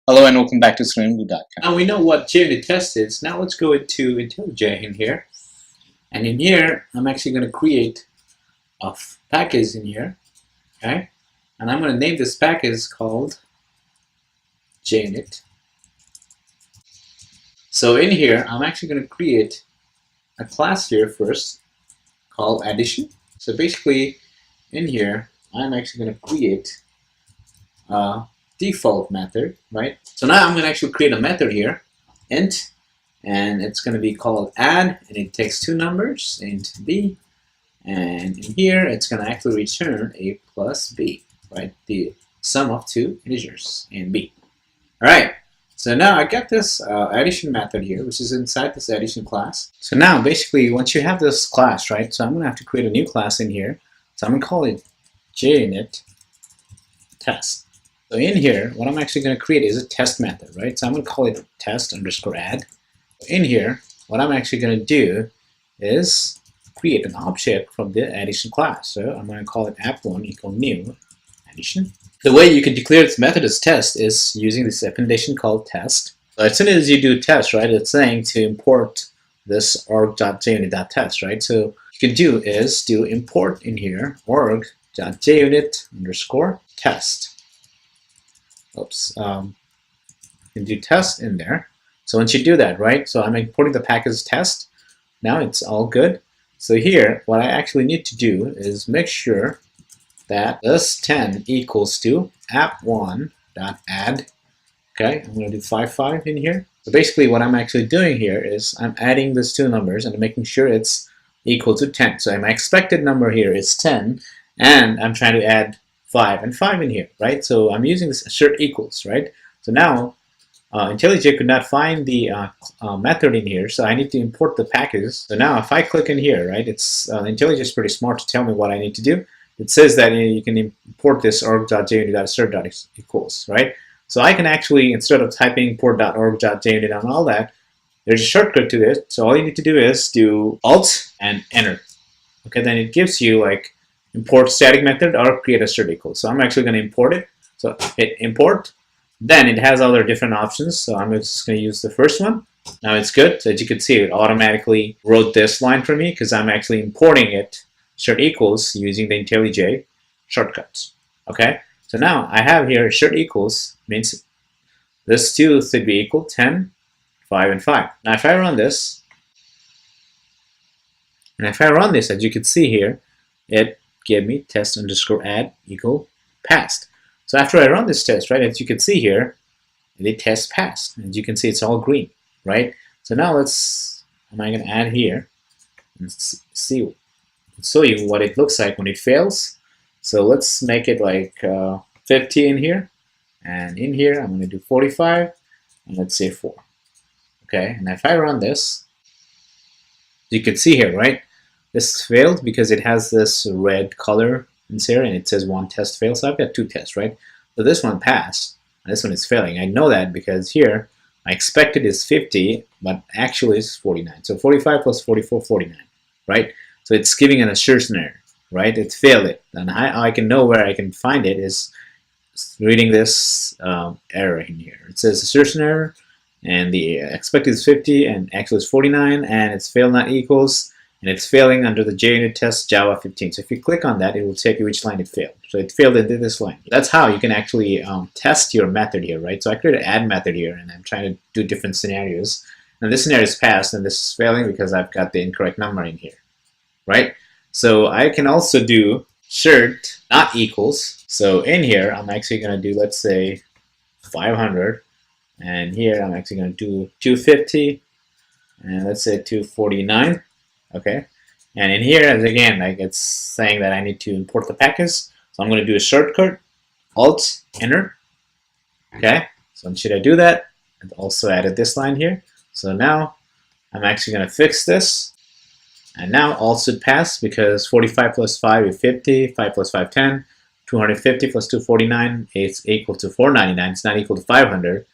Hello and welcome back to ScreenBlue.com. Now we know what JUnit test is. Now let's go into IntelliJ in here. And in here, I'm actually going to create a package in here. Okay? And I'm going to name this package called JUnit. So in here, I'm actually going to create a class here first called addition. So basically, in here, I'm actually going to create a default method, right? So now I'm going to actually create a method here, int, and it's going to be called add, and it takes two numbers, int b, and in here it's going to actually return a plus b, right? The sum of two integers, a and b. All right. So now I got this addition method here, which is inside this addition class. So now basically, once you have this class, right? So I'm going to have to create a new class in here. So I'm going to call it JUnit Test. So in here, what I'm actually going to create is a test method, right? So I'm going to call it test_add. In here, what I'm actually going to do is create an object from the addition class. So I'm going to call it app1 equal new addition. The way you can declare this method as test is using this appendation called test. So as soon as you do test, right, it's saying to import this org.junit.test, right? So what you can do is do import in here org.junit_test. Oops, you can do test in there. So once you do that, right, so I'm importing the package test. Now it's all good. So here, what I actually need to do is make sure that this 10 equals to app1.add. Okay, I'm going to do 55 in here. So basically what I'm actually doing here is I'm adding these two numbers and making sure it's equal to 10. So my expected number here is 10, and I'm trying to add 5 and 5 in here, right? So I'm using this assert equals, right? So now IntelliJ could not find the method in here, so I need to import the package. So now if I click in here, right, it's IntelliJ is pretty smart to tell me what I need to do. It says that you can import this org.junit.assert.equals, right? So I can actually, instead of typing import.org.junit and all that, there's a shortcut to this. So all you need to do is do Alt and Enter. Okay, then it gives you like import static method or create assert equals. So I'm actually going to import it. So hit import. Then it has other different options. So I'm just going to use the first one. Now it's good. So as you can see, it automatically wrote this line for me because I'm actually importing it assert equals using the IntelliJ shortcuts. Okay. So now I have here assert equals means this two should be equal 10, 5, and 5. Now if I run this, as you can see here, it gave me test_add equal passed. So after I run this test, right, as you can see here, the test passed. As you can see, it's all green, right? So now I'm going to add here and show you what it looks like when it fails. So let's make it like 50 in here, and in here I'm going to do 45, and let's say 4. Okay, and if I run this, you can see here, right? This failed because it has this red color in here and it says one test failed. So I've got two tests, right? So this one passed, and this one is failing. I know that because here my expected is 50, but actually it's 49. So 45 plus 44, 49, right? So it's giving an assertion error, right? It failed it. And I can know where I can find it is reading this error in here. It says assertion error, and the expected is 50, and actually it's 49, and it's failed not equals. And it's failing under the JUnit test Java 15. So if you click on that, it will tell you which line it failed. So it failed into this line. That's how you can actually test your method here, right? So I created an add method here, and I'm trying to do different scenarios. And this scenario is passed, and this is failing because I've got the incorrect number in here, right? So I can also do assert not equals. So in here, I'm actually going to do, let's say, 500. And here, I'm actually going to do 250. And let's say 249. Okay, and in here, as again, like it's saying that I need to import the package, so I'm going to do a shortcut, Alt, Enter. Okay, so should I do that? And also added this line here. So now I'm actually going to fix this, and now all should pass because 45 plus 5 is 50, 5 plus 5 10, 250 plus 249 is equal to 499. It's not equal to 500.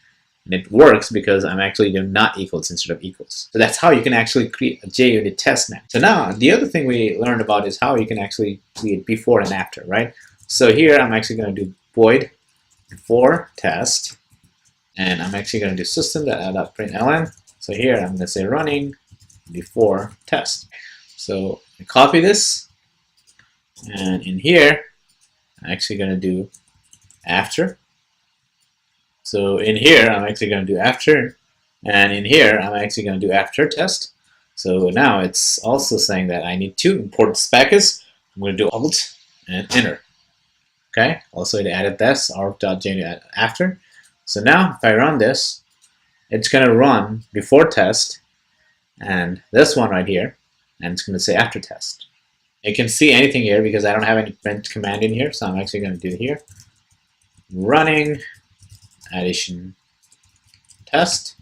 And it works because I'm actually doing not equals instead of equals. So that's how you can actually create a JUnit test now. So now the other thing we learned about is how you can actually create before and after, right? So here I'm actually going to do void before test, and I'm actually going to do system.out.println. So here I'm going to say running before test. So I copy this, and in here I'm actually going to do after. So in here I'm actually going to do after, and in here I'm actually going to do after test. So now it's also saying that I need to import this package. I'm going to do Alt and enter. Okay, also it added this arc.JUnit after. So now if I run this, it's going to run before test and this one right here, and it's going to say after test. You can see anything here because I don't have any print command in here, so I'm actually going to do here running addition test.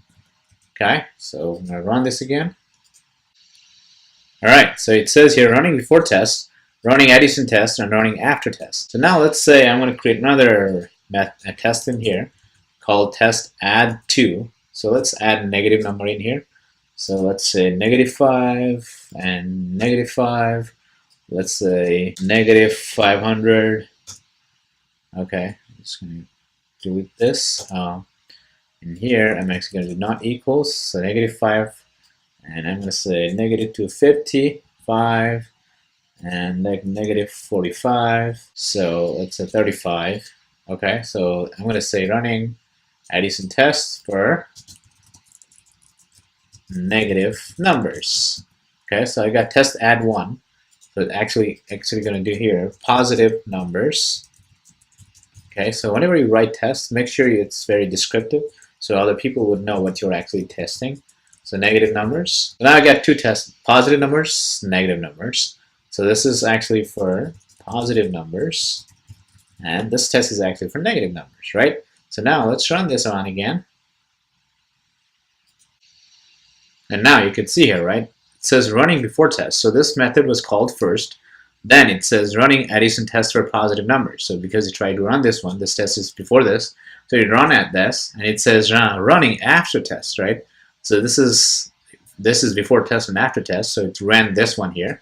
Okay, so I'm going to run this again. Alright, so it says here running before test, running addition test, and running after test. So now let's say I'm going to create another test in here called test add 2. So let's add a negative number in here. So let's say -5 and -5. Let's say -500. Okay, I'm just going to delete this. In here, I'm actually going to do not equals, so -5, and I'm going to say -255 and -45. So let's say 35. Okay, so I'm going to say running addition test for negative numbers. Okay, so I got test add 1. So actually going to do here positive numbers. Okay, so whenever you write test, make sure it's very descriptive so other people would know what you're actually testing. So negative numbers. So now I got two tests: positive numbers, negative numbers. So this is actually for positive numbers, and this test is actually for negative numbers, right? So now let's run this on again. And now you can see here, right? It says running before test. So this method was called first. Then it says running addition test for positive numbers. So because you tried to run this one, this test is before this. So you run at this, and it says running after test, right? So this is before test and after test. So it ran this one here.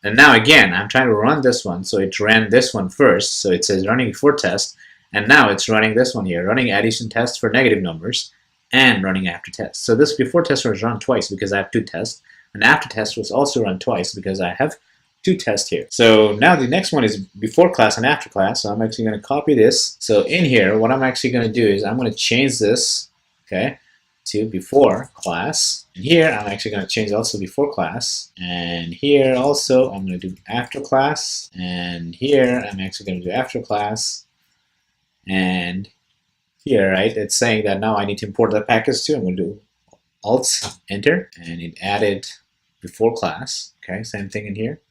And now again, I'm trying to run this one. So it ran this one first. So it says running before test. And now it's running this one here, running addition test for negative numbers and running after test. So this before test was run twice because I have two tests. And after test was also run twice because I have two tests here. So now the next one is before class and after class. So I'm actually going to copy this. So in here, what I'm actually going to do is I'm going to change this, okay, to before class. And here I'm actually going to change also before class. And here also I'm going to do after class. And here I'm actually going to do after class. And here, right, it's saying that now I need to import the package too. I'm going to do Alt enter, and it added before class. Okay, same thing in here.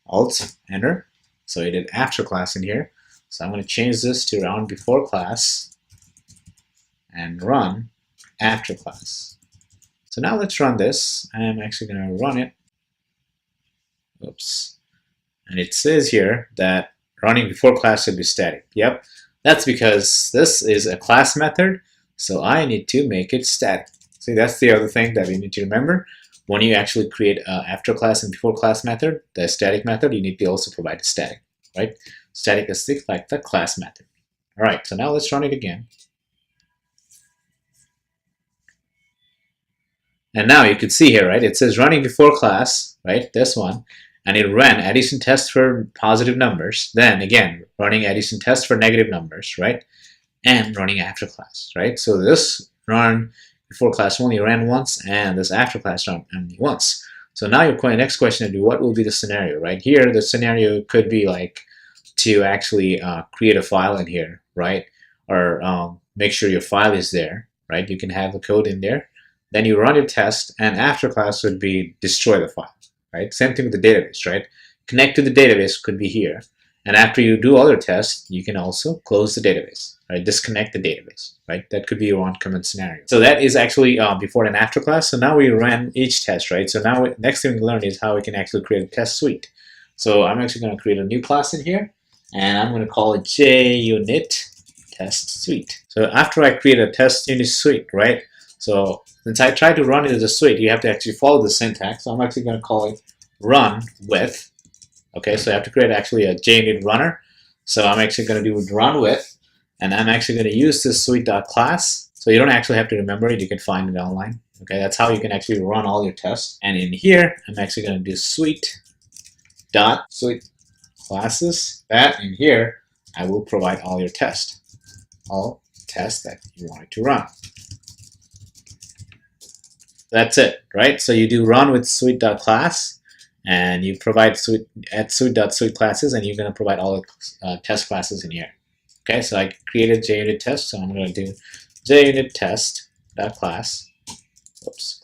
Alt enter. So it did after class in here. So I'm going to change this to run before class and run after class. So now let's run this. I'm actually going to run it. Oops. And it says here that running before class should be static. Yep. That's because this is a class method, so I need to make it static. See, that's the other thing that we need to remember. When you actually create an after class and before class method, the static method, you need to also provide a static, right? Static is like the class method. All right, so now let's run it again. And now you can see here, right? It says running before class, right? This one. And it ran addition test for positive numbers. Then again, running addition test for negative numbers, right? And running after class, right? So this run before class only ran once, and this after class ran only once. So now your next question would be, what will be the scenario, right? Here, the scenario could be like to actually create a file in here, right? Or make sure your file is there, right? You can have the code in there. Then you run your test, and after class would be destroy the file. Right? Same thing with the database, right? Connect to the database could be here. And after you do other tests, you can also close the database, right? Disconnect the database, right? That could be your on-command scenario. So that is actually before and after class. So now we ran each test, right? So now next thing we learn is how we can actually create a test suite. So I'm actually going to create a new class in here, and I'm going to call it JUnit Test Suite. So after I create a test unit suite, right? So since I tried to run it as a suite, you have to actually follow the syntax. So I'm actually going to call it run with. Okay, so I have to create actually a JUnit runner. So I'm actually going to do run with, and I'm actually going to use this suite.class. So you don't actually have to remember it. You can find it online. Okay, that's how you can actually run all your tests. And in here, I'm actually going to do suite classes. That in here, I will provide all your tests, all tests that you want it to run. That's it, right? So you do run with suite.class, and you provide at suite.suite classes, and you're going to provide all the test classes in here. Okay, so I created JUnit test, so I'm going to do JUnit test.class,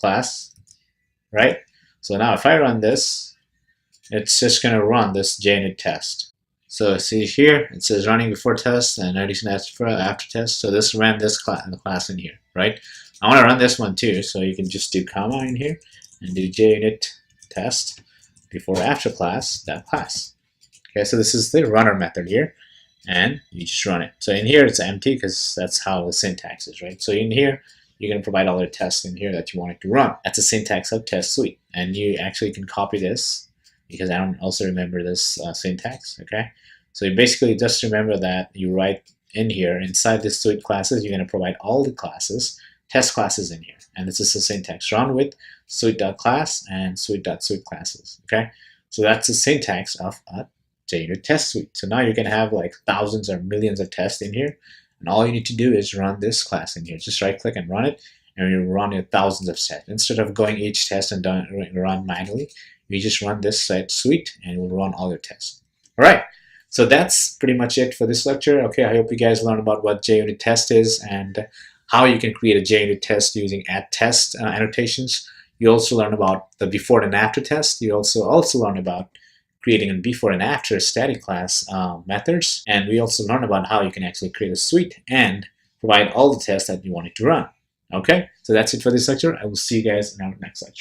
class, right? So now if I run this, it's just going to run this JUnit test. So see here, it says running before test and addition after test. So this ran this class in here, right? I want to run this one too, so you can just do comma in here and do JUnit test before after class that class. Okay, so this is the runner method here, and you just run it. So in here it's empty because that's how the syntax is, right? So in here you're going to provide all the tests in here that you want it to run. That's the syntax of test suite, and you actually can copy this because I don't also remember this syntax. Okay, so you basically just remember that you write in here inside this suite classes, you're going to provide all the classes, test classes in here, and this is the syntax: run with suite.class and suite.suite classes. Okay, so that's the syntax of a JUnit test suite. So now you can have like thousands or millions of tests in here, and all you need to do is run this class in here. Just right click and run it, and you run your thousands of tests. Instead of going each test and run manually, you just run this suite and it will run all your tests. All right, so that's pretty much it for this lecture. Okay, I hope you guys learned about what JUnit test is and how you can create a JUnit test using @test annotations. You also learn about the before and after test. You also learn about creating a before and after static class methods. And we also learn about how you can actually create a suite and provide all the tests that you want it to run. Okay, so that's it for this lecture. I will see you guys in our next lecture.